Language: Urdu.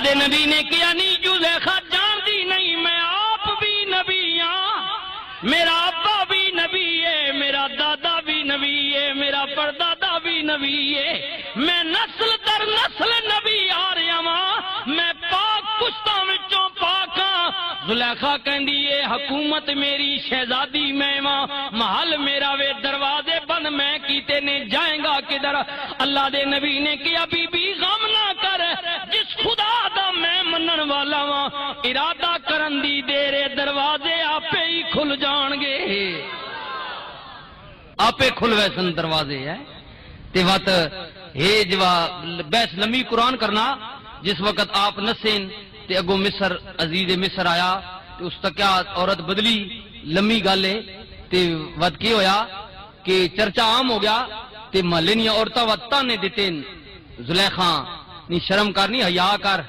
دے نبی نے کیا نہیں زلیخا جان دی نہیں میں آپ بھی نبی ہاں، میرا ابا بھی نبی ہے، میرا دادا بھی نبی ہے، میرا پردادا بھی نبی ہے، میں نسل در نسل نبی آ رہا ہاں، میں پاک پشتاں وچوں پاک ہاں۔ زلیخا کہندی ہے حکومت میری شہزادی میں ماں، محل میرا وے دروازے بند میں کیتے نے جائیں گا کدھر؟ اللہ دے نبی نے کیا بی بی غم نہ کر، جس خدا دا میں منن والا ہاں ارادہ کرن دی دیرے دروازے آپے ہی کھل جان گے، آپے کھل ویسن دروازے ہے تے وقت ہے جوا بیس لمبی قرآن کرنا جس وقت آپ نسین تے اگو مصر عزیز مصر آیا تے اس تک کیا عورت بدلی لمبی گالے تے وقت کی ہویا کہ چرچا عام ہو گیا تے محلے نیا عورتاں وقت تانے دیتے زلیخا نی شرم کر نی حیا کر